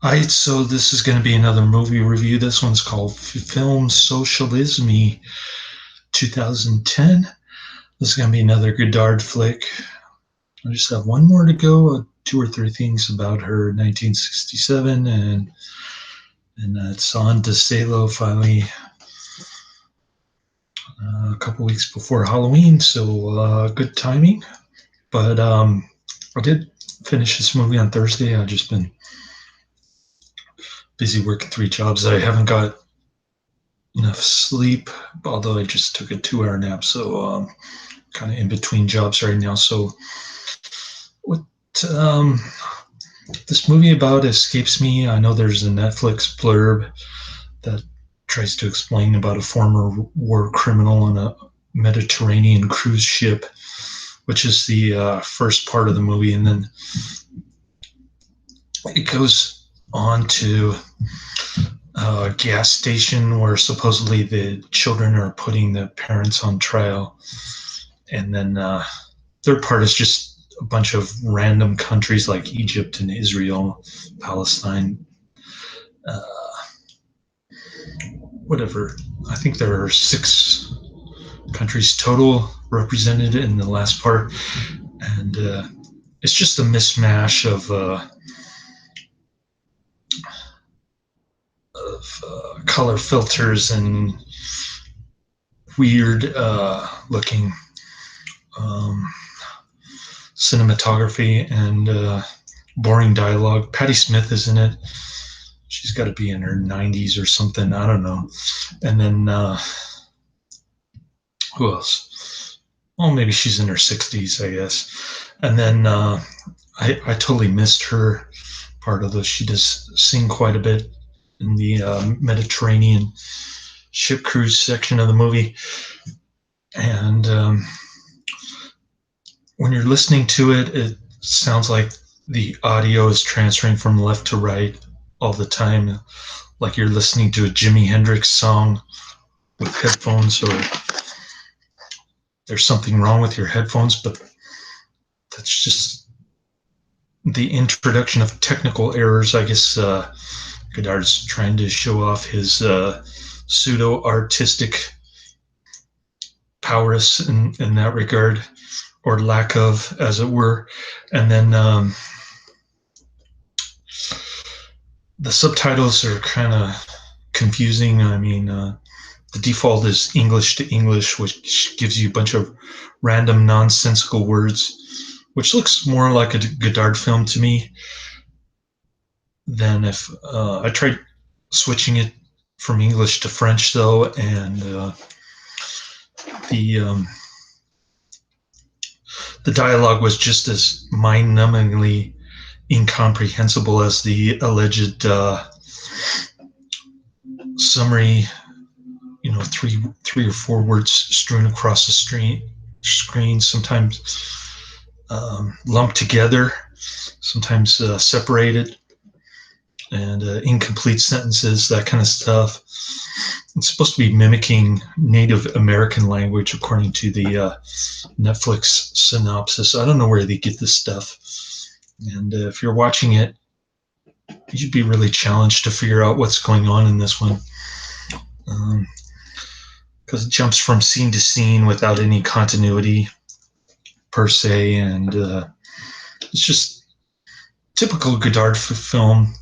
Alright, so this is going to be another movie review. This one's called Film Socialisme 2010. This is going to be another Godard flick. I just have one more to go. Two or three things about her 1967, and it's on to Salo finally a couple weeks before Halloween, so good timing. But I did finish this movie on Thursday. I've just been busy working three jobs. I haven't got enough sleep, although I just took a 2 hour nap, so kind of in between jobs right now. So what um, this movie about escapes me. I know there's a Netflix blurb that tries to explain about a former war criminal on a Mediterranean cruise ship, which is the first part of the movie, and then it goes on to a gas station where supposedly the children are putting the parents on trial, and then third part is just a bunch of random countries like Egypt and Israel, Palestine, uh, whatever. I think there are 6 countries total represented in the last part, and it's just a mismatch of color filters and weird looking um, cinematography and boring dialogue. Patti Smith is in it. She's got to be in her 90s or something. I don't know. And then who else? Well, maybe she's in her 60s, I guess. And then I totally missed her part of this. She does sing quite a bit in the Mediterranean ship cruise section of the movie. And when you're listening to it, it sounds like the audio is transferring from left to right all the time, like you're listening to a Jimi Hendrix song with headphones, or there's something wrong with your headphones, but that's just the introduction of technical errors. I guess Godard's trying to show off his pseudo artistic prowess in that regard, or lack of, as it were. And then the subtitles are kind of confusing. I mean, the default is English to English, which gives you a bunch of random nonsensical words, which looks more like a Godard film to me than if I tried switching it from English to French, though, and the um, the dialogue was just as mind-numbingly incomprehensible as the alleged summary, three or four words strewn across the screen, sometimes lumped together, sometimes separated, and incomplete sentences, that kind of stuff. It's supposed to be mimicking Native American language, according to the Netflix synopsis. I don't know where they get this stuff. And if you're watching it, you'd be really challenged to figure out what's going on in this one. Because it jumps from scene to scene without any continuity per se, and it's just typical Godard film.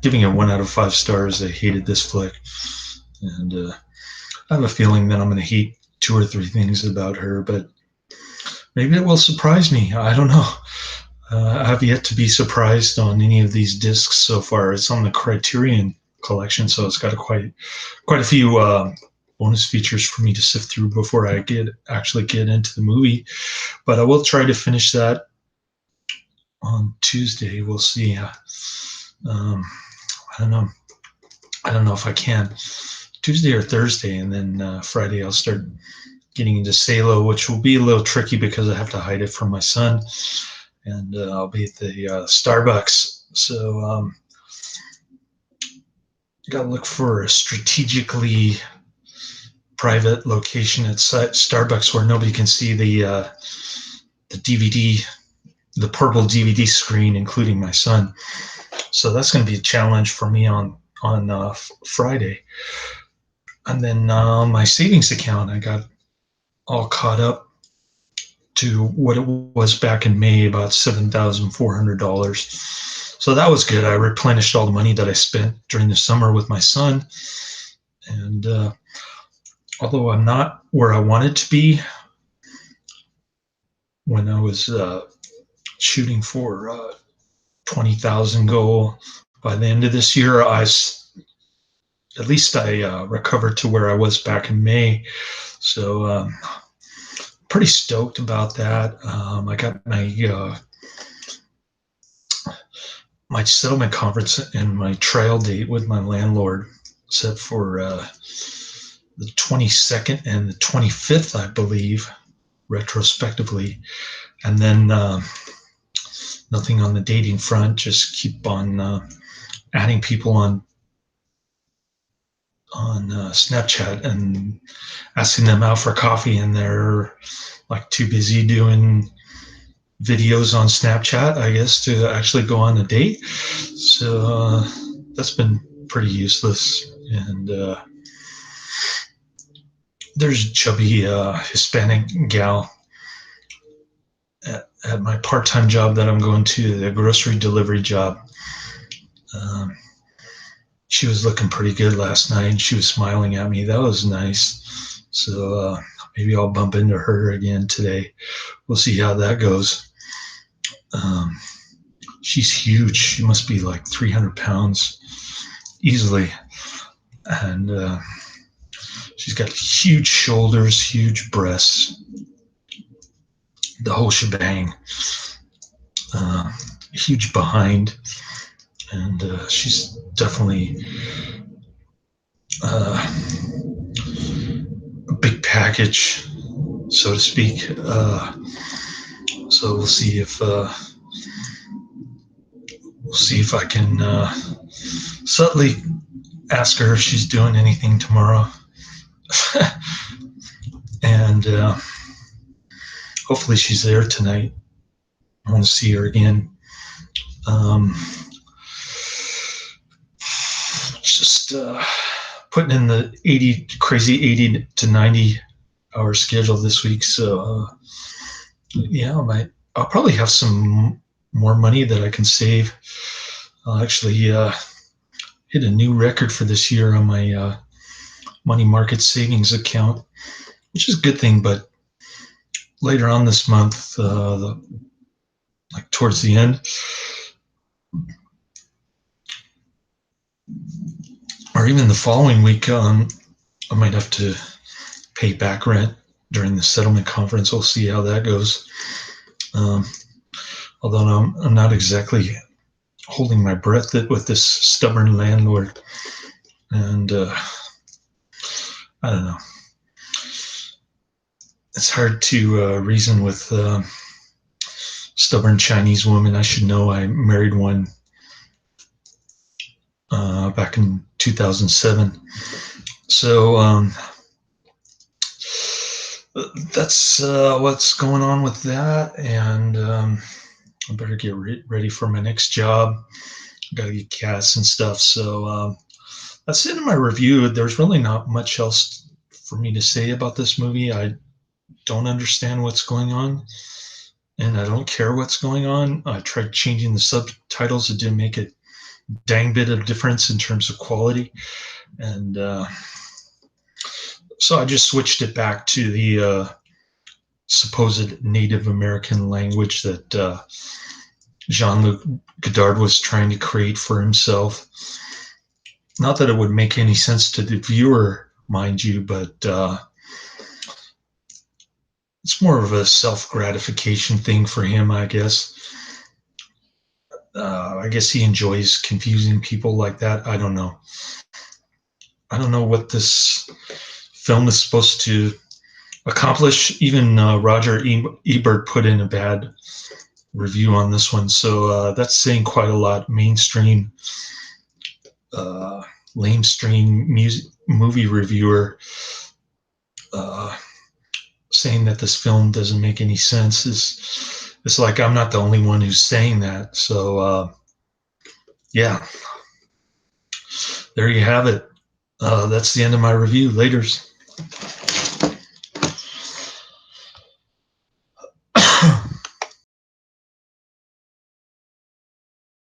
Giving it 1 out of 5 stars. I hated this flick, and I have a feeling that I'm going to hate 2 or 3 things about her, but maybe it will surprise me. I don't know. I have yet to be surprised on any of these discs so far. It's on the Criterion collection, so it's got quite a few bonus features for me to sift through before I actually get into the movie. But I will try to finish that on Tuesday. We'll see. I don't know. I don't know if I can. Tuesday or Thursday, and then Friday I'll start getting into Salo, which will be a little tricky because I have to hide it from my son, and I'll be at the Starbucks. So got to look for a strategically private location at Starbucks where nobody can see the DVD, the purple DVD screen, including my son. So that's going to be a challenge for me on Friday. And then my savings account, I got all caught up to what it was back in May, about $7,400. So that was good. I replenished all the money that I spent during the summer with my son. And although I'm not where I wanted to be when I was shooting for 20,000 goal, by the end of this year, at least I recovered to where I was back in May. So pretty stoked about that. I got my settlement conference and my trial date with my landlord set for the 22nd and the 25th, I believe, retrospectively. And then nothing on the dating front, just keep on adding people on Snapchat and asking them out for coffee, and they're like too busy doing videos on Snapchat, I guess, to actually go on a date. So that's been pretty useless. And there's a chubby Hispanic gal at my part-time job that I'm going to, the grocery delivery job. She was looking pretty good last night. She was smiling at me. That was nice. So maybe I'll bump into her again today. We'll see how that goes. She's huge. She must be like 300 pounds easily. And she's got huge shoulders, huge breasts, the whole shebang. Huge behind. And she's definitely a big package, so to speak. So we'll see if I can subtly ask her if she's doing anything tomorrow, and hopefully she's there tonight. I want to see her again. Just putting in the 80 to 90 hour schedule this week. So yeah, I'll probably have some more money that I can save. I'll actually hit a new record for this year on my money market savings account, which is a good thing. But later on this month, like towards the end, or even the following week, I might have to pay back rent during the settlement conference. We'll see how that goes. Although I'm not exactly holding my breath with this stubborn landlord. And I don't know. It's hard to reason with stubborn Chinese woman. I should know. I married one back in 2007. So that's what's going on with that. And I better get ready for my next job. I gotta get gas and stuff. So that's it in my review. There's really not much else for me to say about this movie. I don't understand what's going on, and I don't care what's going on. I tried changing the subtitles. It didn't make a dang bit of difference in terms of quality. And so I just switched it back to the supposed Native American language that Jean-Luc Godard was trying to create for himself. Not that it would make any sense to the viewer, mind you, but it's more of a self-gratification thing for him, I guess. I guess he enjoys confusing people like that. I don't know. I don't know what this film is supposed to accomplish. Even Roger Ebert put in a bad review on this one, so that's saying quite a lot. Mainstream, lamestream movie reviewer saying that this film doesn't make any sense. It's like I'm not the only one who's saying that. So Yeah, there you have it. That's the end of my review. Laters.